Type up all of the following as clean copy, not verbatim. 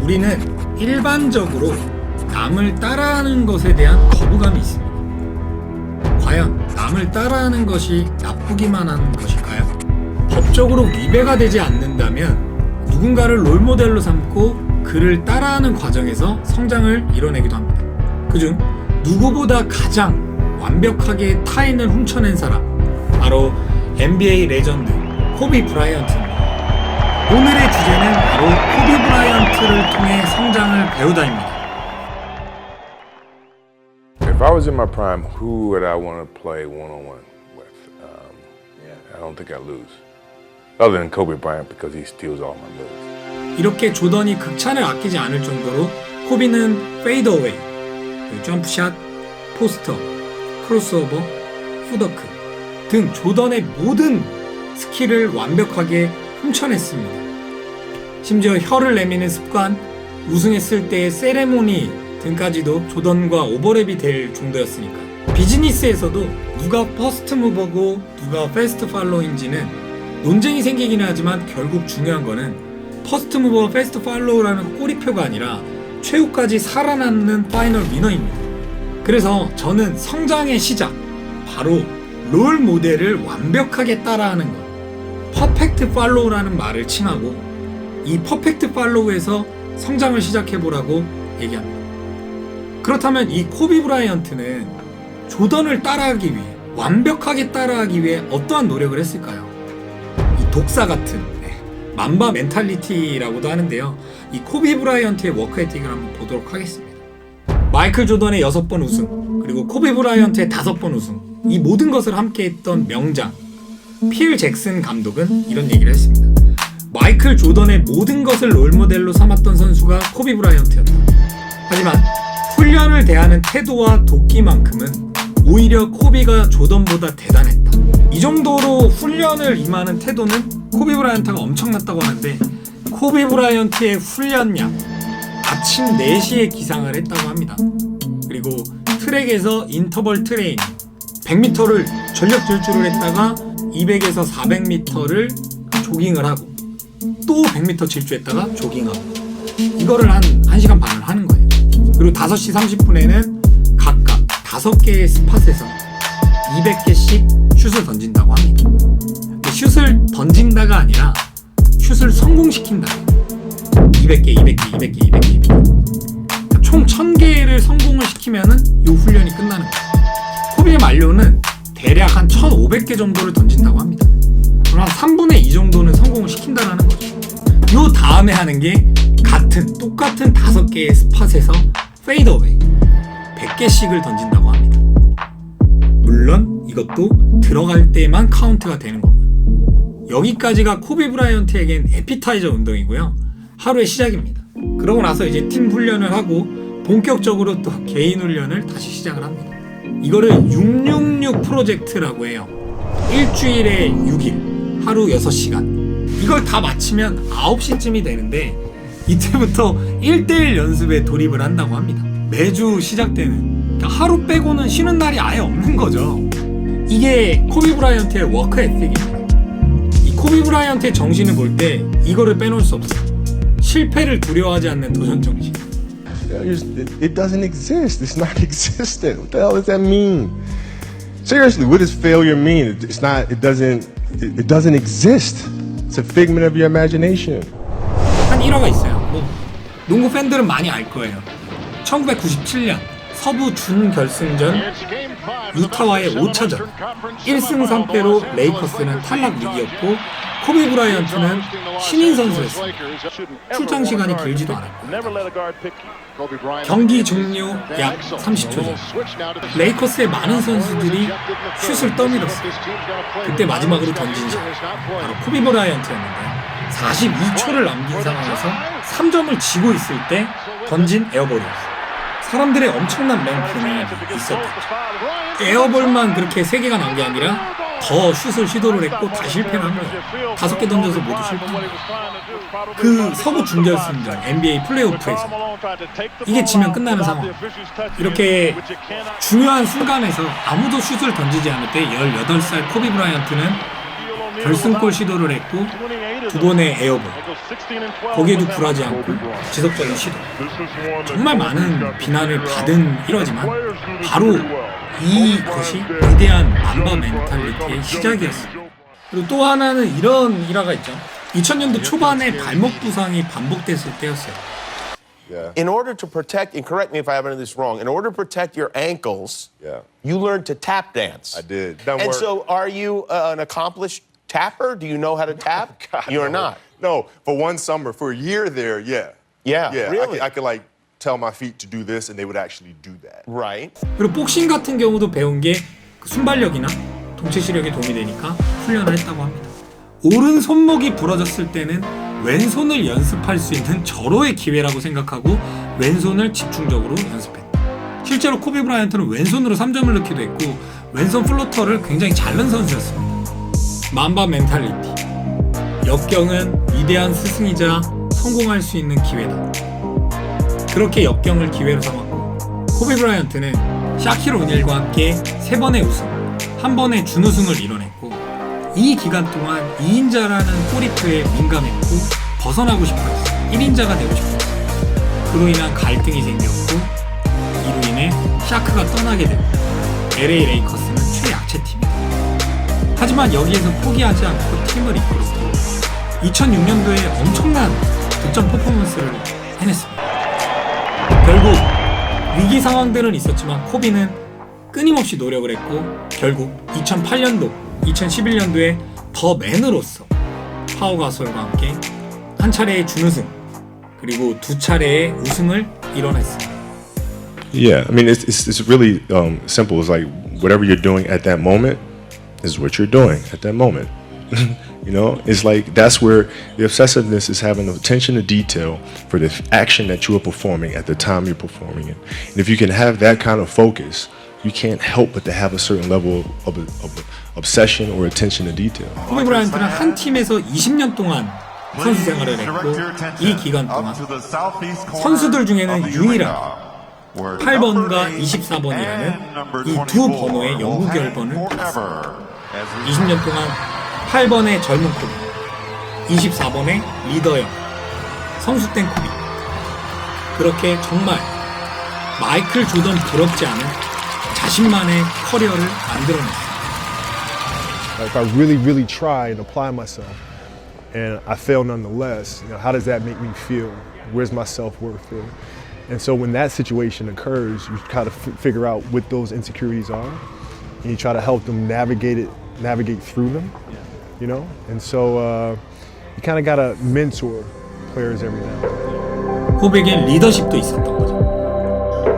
우리는 일반적으로 남을 따라하는 것에 대한 거부감이 있습니다. 과연 남을 따라하는 것이 나쁘기만 하는 것일까요? 법적으로 위배가 되지 않는다면 누군가를 롤모델로 삼고 그를 따라하는 과정에서 성장을 이뤄내기도 합니다. 그중 누구보다 가장 완벽하게 타인을 훔쳐낸 사람, 바로 NBA 레전드 코비 브라이언트입니다. 오늘의 주제는 바로 코비 브라이언트를 통해 성장을 배우다입니다. If I was in my prime, who would I want to play one-on-one with? I don't think I'd lose. Other than Kobe Bryant because he steals all my moves. 이렇게 조던이 극찬을 아끼지 않을 정도로 코비는 페이더웨이, 점프샷, 포스터, 크로스오버, 푸더크 등 조던의 모든 스킬을 완벽하게 훔쳐냈습니다. 심지어 혀를 내미는 습관, 우승했을 때의 세레모니 등까지도 조던과 오버랩이 될 정도였으니까. 비즈니스에서도 누가 퍼스트 무버고 누가 패스트 팔로우인지는 논쟁이 생기기는 하지만 결국 중요한 거는 퍼스트 무버 패스트 팔로우라는 꼬리표가 아니라 최후까지 살아남는 파이널 위너입니다. 그래서 저는 성장의 시작, 바로 롤 모델을 완벽하게 따라하는 것, 퍼펙트 팔로우라는 말을 칭하고 이 퍼펙트 팔로우에서 성장을 시작해보라고 얘기합니다. 그렇다면 이 코비 브라이언트는 조던을 따라하기 위해, 완벽하게 따라하기 위해 어떠한 노력을 했을까요? 이 독사 같은 만바 멘탈리티라고도 하는데요. 이 코비 브라이언트의 워크 에틱을 한번 보도록 하겠습니다. 마이클 조던의 6번 우승, 그리고 코비 브라이언트의 5번 우승, 이 모든 것을 함께 했던 명장 필 잭슨 감독은 이런 얘기를 했습니다. 마이클 조던의 모든 것을 롤모델로 삼았던 선수가 코비 브라이언트였다. 하지만 훈련을 대하는 태도와 도끼만큼은 오히려 코비가 조던보다 대단했다. 이 정도로 훈련을 임하는 태도는 코비 브라이언트가 엄청났다고 하는데, 코비 브라이언트의 훈련량 아침 4시에 기상을 했다고 합니다. 그리고 트랙에서 인터벌 트레이닝 100m를 전력 질주를 했다가 200에서 400m를 조깅을 하고 또 100m 질주했다가 조깅하고, 이거를 한 1시간 반을 하는 거예요. 그리고 5시 30분에는 각각 5개의 스팟에서 200개씩 슛을 던진다고 합니다. 슛을 던진다가 아니라 슛을 성공시킨다. 200개, 200개, 200개, 200개, 200개. 그러니까 총 1000개를 성공을 시키면은 이 훈련이 끝나는 거예요. 코비의 만료는 대략 한 1500개 정도를 던진다고 합니다. 그럼 한 3분의 2 정도는 성공을 시킨다는 거죠. 요 다음에 하는 게 똑같은 5개의 스팟에서 페이더웨이 100개씩을 던진다고 합니다. 물론 이것도 들어갈 때만 카운트가 되는 거고요. 여기까지가 코비 브라이언트에겐 에피타이저 운동이고요. 하루의 시작입니다. 그러고 나서 이제 팀 훈련을 하고 본격적으로 또 개인 훈련을 다시 시작을 합니다. 이거를 666 프로젝트라고 해요. 일주일에 6일, 하루 6시간. 이걸 다 마치면 9시쯤이 되는데 이때부터 1대1 연습에 돌입을 한다고 합니다. 매주 시작되는, 그러니까 하루 빼고는 쉬는 날이 아예 없는 거죠. 이게 코비 브라이언트의 워크 에틱입니다. 이 코비 브라이언트의 정신을 볼 때 이거를 빼놓을 수 없어요. 실패를 두려워하지 않는 도전 정신. It doesn't exist. It's not existent. What the hell does that mean? Seriously, what does failure mean? It's not. It doesn't exist. It's a figment of your imagination. 한 일화가 있어요. 농구 팬들은 많이 알 거예요. 1997년 서부 준결승전 유타와의 5차전 1승 3패로 레이커스는 탈락 위기였고, 코비 브라이언트는 신인 선수였습니다. 출장 시간이 길지도 않았고 경기 종료 약 30초 전 레이커스의 많은 선수들이 슛을 떠밀었어요. 그때 마지막으로 던진 샷 바로 코비 브라이언트였는데 42초를 남긴 상황에서 3점을 지고 있을 때 던진 에어볼이었어요. 사람들의 엄청난 맹팬이 있었죠. 에어볼만 그렇게 3개가 난 게 아니라 더 슛을 시도를 했고 다 실패를 한 거예요. 5개 던져서 모두 실패한 거예요. 그 서부 준결승전 NBA 플레이오프에서 이게 지면 끝나는 상황. 이렇게 중요한 순간에서 아무도 슛을 던지지 않을 때 18살 코비 브라이언트는 결승골 시도를 했고 2번의 에어볼, 거기에도 굴하지 않고 지속적인 시도. 정말 많은 비난을 받은 1화지만 바로 이것이 위대한 만바 멘탈리티의 시작이었습니다. 그리고 또 하나는 이런 일화가 있죠. 2000년도 초반에 발목 부상이 반복됐을 때였어요. In order to protect, and correct me if I have any of this wrong, in order to protect your ankles, Yeah. you learned to tap dance. I did. Doesn't And work. so are you an accomplished tapper? Do you know how to tap? God, You're no. not. No, for one summer, for a year there, yeah. Yeah, Yeah, really? I could like tell my feet to do this and they would actually do that. Right. 그리고 복싱 같은 경우도 배운 게 그 순발력이나 동체 시력에 도움이 되니까 훈련을 했다고 합니다. 오른 손목이 부러졌을 때는 왼손을 연습할 수 있는 절호의 기회라고 생각하고 왼손을 집중적으로 연습했다. 실제로 코비 브라이언트는 왼손으로 3점을 넣기도 했고 왼손 플로터를 굉장히 잘 넣은 선수였습니다. 만바 멘탈리티. 역경은 위대한 스승이자 성공할 수 있는 기회다. 그렇게 역경을 기회로 삼았고 코비 브라이언트는 샤킬 오닐과 함께 3번의 우승, 1번의 준우승을 이뤄냈고 이 기간 동안 2인자라는 꼬리표에 민감했고 벗어나고 싶어했어요. 1인자가 되고 싶어했어요. 그로 인한 갈등이 생겼고 이로 인해 샤크가 떠나게 되고 LA 레이커스는 최약체 팀이다. 하지만 여기에서 포기하지 않고 팀을 이끌었고 2006년도에 엄청난 득점 퍼포먼스를 해냈습니다. 결국 위기 상황들은 있었지만 코비는 끊임없이 노력을 했고 결국 2008년도, 2011년도에 더 맨으로서 파워 가솔과 함께 한 차례의 준우승 그리고 2차례의 우승을 이뤄냈습니다. Yeah, I mean, it's really simple. It's like whatever you're doing at that moment is what you're doing at that moment. You know, it's like that's where the obsessiveness is having the attention to detail for the action that you are performing at the time you're performing it. And if you can have that kind of focus, you can't help but to have a certain level of obsession or attention to detail. 코비 브라이언트는 한 팀에서 20년 동안 선수 생활을 했고 이 기간 동안 선수들 중에는 유일하게 8번과 24번이라는 이 두 번호의 영구 결번을 받았습니다. 20년 동안 8번의 젊은 코비, 24번의 리더형, 성숙된 코비. 그렇게 정말 마이클 조던 부럽지 않은 자신만의 커리어를 만들어냈습니다. If I really try and apply myself, and I fail nonetheless, how does that make me feel? Where's my self-worth feel? And so when that situation occurs, you kind of figure out what those insecurities are, and you try to help them navigate through them, you know? And so you kind of got to mentor players every now and then. 코비에겐 리더십도 있었던 거죠.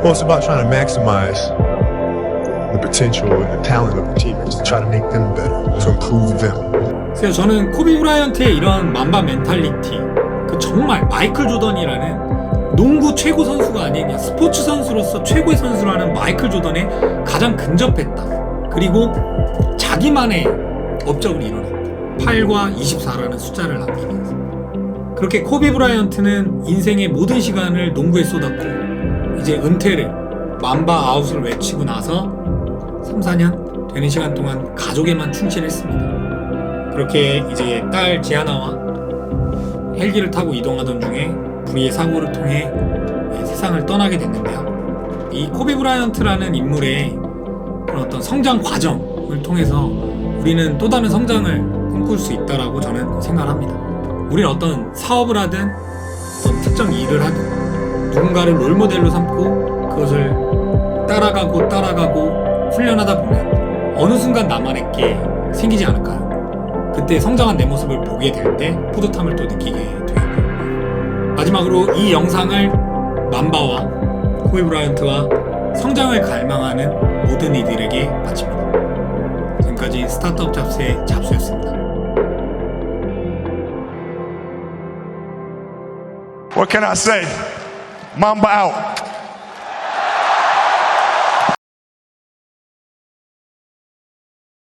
Well, it's about trying to maximize the potential and the talent of the teammates to try to make them better, to improve them. 그래서 저는 코비 브라이언트의 이런 만바 멘탈리티, 그 정말 마이클 조던이라는 농구 최고 선수가 아닌 스포츠 선수로서 최고의 선수라는 마이클 조던에 가장 근접했다. 그리고 자기만의 업적을 이뤄냈다. 8과 24라는 숫자를 남기면서. 그렇게 코비 브라이언트는 인생의 모든 시간을 농구에 쏟았고 이제 은퇴를 만바 아웃을 외치고 나서 3, 4년 되는 시간 동안 가족에만 충실했습니다. 그렇게 이제 딸 지아나와 헬기를 타고 이동하던 중에 불의의 사고를 통해 세상을 떠나게 됐는데요. 이 코비 브라이언트라는 인물의 그런 어떤 성장 과정을 통해서 우리는 또 다른 성장을 꿈꿀 수 있다라고 저는 생각합니다. 우리는 어떤 사업을 하든 어떤 특정 일을 하든 누군가를 롤모델로 삼고 그것을 따라가고 훈련하다 보면 어느 순간 나만의 게 생기지 않을까요? 그때 성장한 내 모습을 보게 될 때 뿌듯함을 또 느끼게 되고요. 마지막으로 이 영상을 만바와 코비 브라이언트와 성장을 갈망하는 모든 이들에게 바칩니다. 지금까지 스타트업 잡스의 잡수였습니다. What can I say? Mamba out.